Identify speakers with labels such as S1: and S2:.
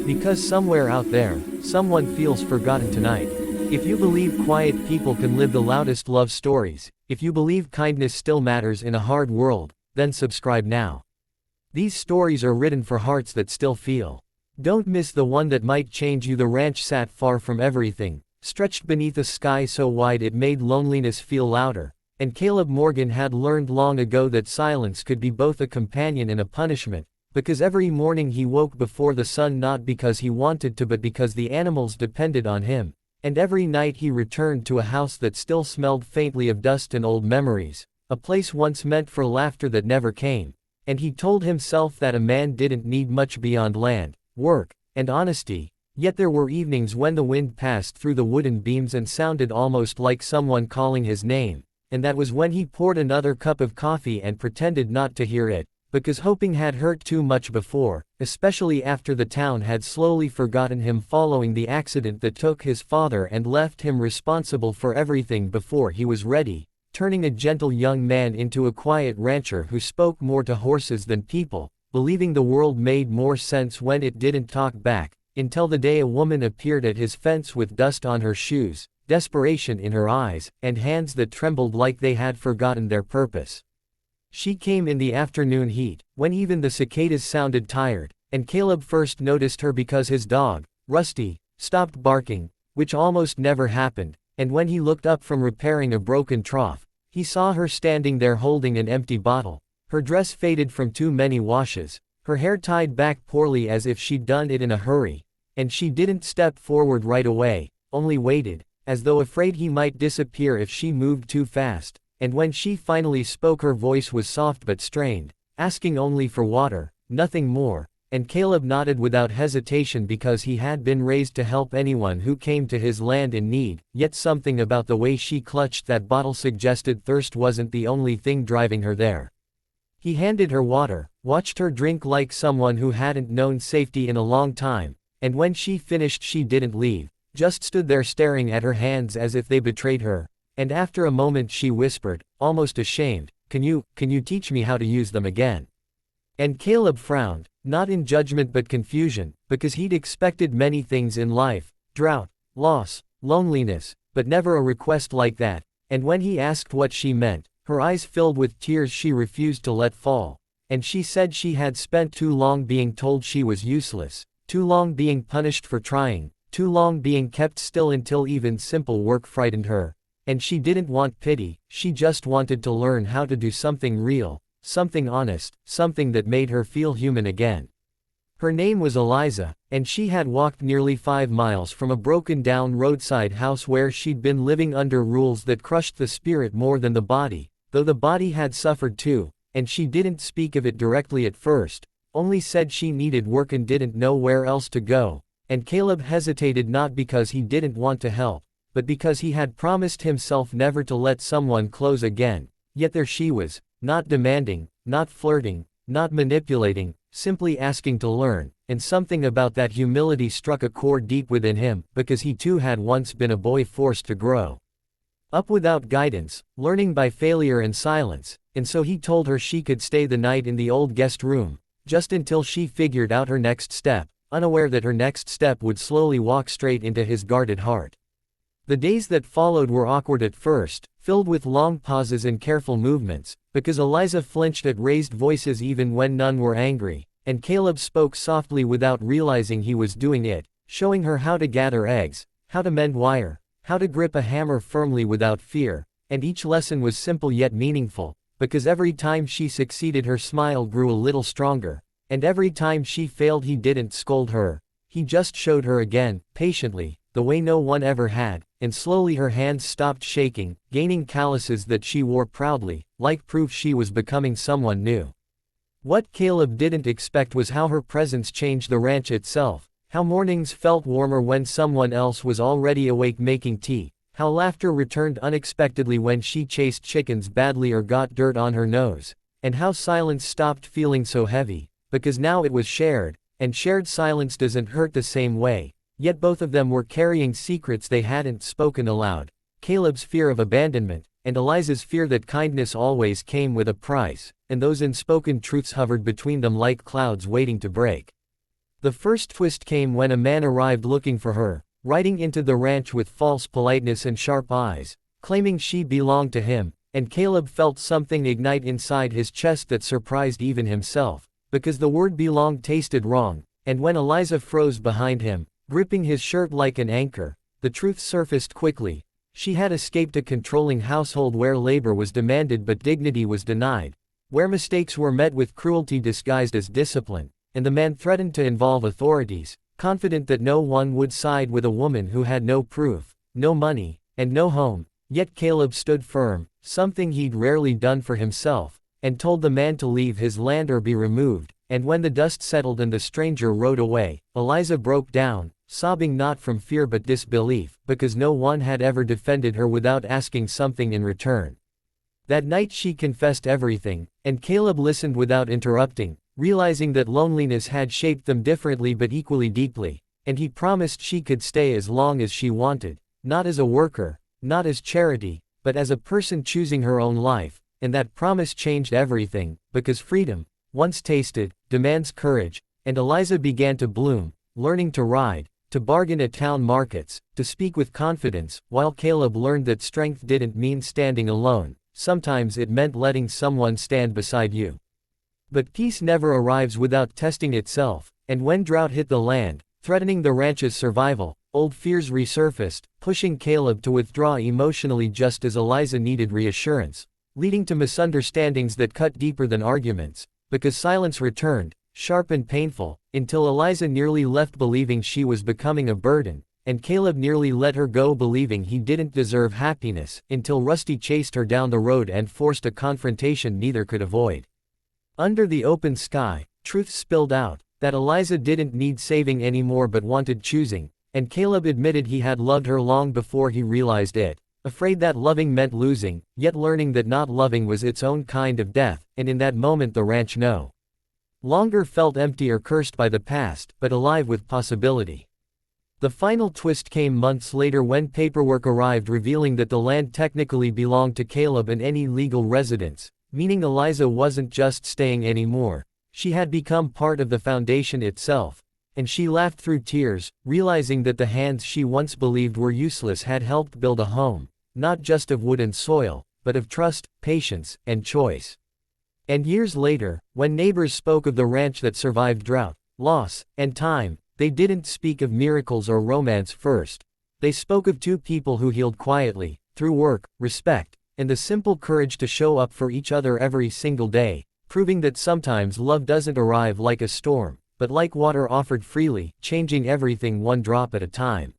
S1: Because somewhere out there, someone feels forgotten tonight. If you believe quiet people can live the loudest love stories, if you believe kindness still matters in a hard world, then subscribe now. These stories are written for hearts that still feel. Don't miss the one that might change you. The ranch sat far from everything, stretched beneath a sky so wide it made loneliness feel louder, and Caleb Morgan had learned long ago that silence could be both a companion and a punishment, because every morning he woke before the sun, not because he wanted to but because the animals depended on him, and every night he returned to a house that still smelled faintly of dust and old memories, a place once meant for laughter that never came, and he told himself that a man didn't need much beyond land, work, and honesty. Yet there were evenings when the wind passed through the wooden beams and sounded almost like someone calling his name, and that was when he poured another cup of coffee and pretended not to hear it, because hoping had hurt too much before, especially after the town had slowly forgotten him following the accident that took his father and left him responsible for everything before he was ready, turning a gentle young man into a quiet rancher who spoke more to horses than people, believing the world made more sense when it didn't talk back, until the day a woman appeared at his fence with dust on her shoes, desperation in her eyes, and hands that trembled like they had forgotten their purpose. She came in the afternoon heat, when even the cicadas sounded tired, and Caleb first noticed her because his dog, Rusty, stopped barking, which almost never happened, and when he looked up from repairing a broken trough, he saw her standing there holding an empty bottle, her dress faded from too many washes, her hair tied back poorly as if she'd done it in a hurry, and she didn't step forward right away, only waited, as though afraid he might disappear if she moved too fast. And when she finally spoke, her voice was soft but strained, asking only for water, nothing more, and Caleb nodded without hesitation because he had been raised to help anyone who came to his land in need, yet something about the way she clutched that bottle suggested thirst wasn't the only thing driving her there. He handed her water, watched her drink like someone who hadn't known safety in a long time, and when she finished she didn't leave, just stood there staring at her hands as if they betrayed her. And after a moment she whispered, almost ashamed, can you teach me how to use them again?" And Caleb frowned, not in judgment but confusion, because he'd expected many things in life, drought, loss, loneliness, but never a request like that, and when he asked what she meant, her eyes filled with tears she refused to let fall, and she said she had spent too long being told she was useless, too long being punished for trying, too long being kept still until even simple work frightened her. And she didn't want pity, she just wanted to learn how to do something real, something honest, something that made her feel human again. Her name was Eliza, and she had walked nearly 5 miles from a broken-down roadside house where she'd been living under rules that crushed the spirit more than the body, though the body had suffered too, and she didn't speak of it directly at first, only said she needed work and didn't know where else to go, and Caleb hesitated not because he didn't want to help, but because he had promised himself never to let someone close again, yet there she was, not demanding, not flirting, not manipulating, simply asking to learn, and something about that humility struck a chord deep within him, because he too had once been a boy forced to grow up without guidance, learning by failure and silence, and so he told her she could stay the night in the old guest room, just until she figured out her next step, unaware that her next step would slowly walk straight into his guarded heart. The days that followed were awkward at first, filled with long pauses and careful movements, because Eliza flinched at raised voices even when none were angry, and Caleb spoke softly without realizing he was doing it, showing her how to gather eggs, how to mend wire, how to grip a hammer firmly without fear, and each lesson was simple yet meaningful, because every time she succeeded her smile grew a little stronger, and every time she failed he didn't scold her, he just showed her again, patiently, the way no one ever had, and slowly her hands stopped shaking, gaining calluses that she wore proudly, like proof she was becoming someone new. What Caleb didn't expect was how her presence changed the ranch itself, how mornings felt warmer when someone else was already awake making tea, how laughter returned unexpectedly when she chased chickens badly or got dirt on her nose, and how silence stopped feeling so heavy, because now it was shared, and shared silence doesn't hurt the same way. Yet both of them were carrying secrets they hadn't spoken aloud, Caleb's fear of abandonment, and Eliza's fear that kindness always came with a price, and those unspoken truths hovered between them like clouds waiting to break. The first twist came when a man arrived looking for her, riding into the ranch with false politeness and sharp eyes, claiming she belonged to him, and Caleb felt something ignite inside his chest that surprised even himself, because the word belonged tasted wrong, and when Eliza froze behind him, gripping his shirt like an anchor, the truth surfaced quickly. She had escaped a controlling household where labor was demanded but dignity was denied, where mistakes were met with cruelty disguised as discipline, and the man threatened to involve authorities, confident that no one would side with a woman who had no proof, no money, and no home. Yet Caleb stood firm, something he'd rarely done for himself, and told the man to leave his land or be removed. And when the dust settled and the stranger rode away, Eliza broke down, sobbing not from fear but disbelief, because no one had ever defended her without asking something in return. That night she confessed everything, and Caleb listened without interrupting, realizing that loneliness had shaped them differently but equally deeply, and he promised she could stay as long as she wanted, not as a worker, not as charity, but as a person choosing her own life, and that promise changed everything, because freedom, once tasted, demands courage, and Eliza began to bloom, learning to ride, to bargain at town markets, to speak with confidence, while Caleb learned that strength didn't mean standing alone, sometimes it meant letting someone stand beside you. But peace never arrives without testing itself, and when drought hit the land, threatening the ranch's survival, old fears resurfaced, pushing Caleb to withdraw emotionally just as Eliza needed reassurance, leading to misunderstandings that cut deeper than arguments, because silence returned, sharp and painful, until Eliza nearly left believing she was becoming a burden, and Caleb nearly let her go believing he didn't deserve happiness, until Rusty chased her down the road and forced a confrontation neither could avoid. Under the open sky, truth spilled out, that Eliza didn't need saving anymore but wanted choosing, and Caleb admitted he had loved her long before he realized it, afraid that loving meant losing, yet learning that not loving was its own kind of death, and in that moment the ranch no longer felt empty or cursed by the past, but alive with possibility. The final twist came months later when paperwork arrived revealing that the land technically belonged to Caleb and any legal residents, meaning Eliza wasn't just staying anymore, she had become part of the foundation itself, and she laughed through tears, realizing that the hands she once believed were useless had helped build a home, not just of wood and soil, but of trust, patience, and choice. And years later, when neighbors spoke of the ranch that survived drought, loss, and time, they didn't speak of miracles or romance first. They spoke of two people who healed quietly, through work, respect, and the simple courage to show up for each other every single day, proving that sometimes love doesn't arrive like a storm, but like water offered freely, changing everything one drop at a time.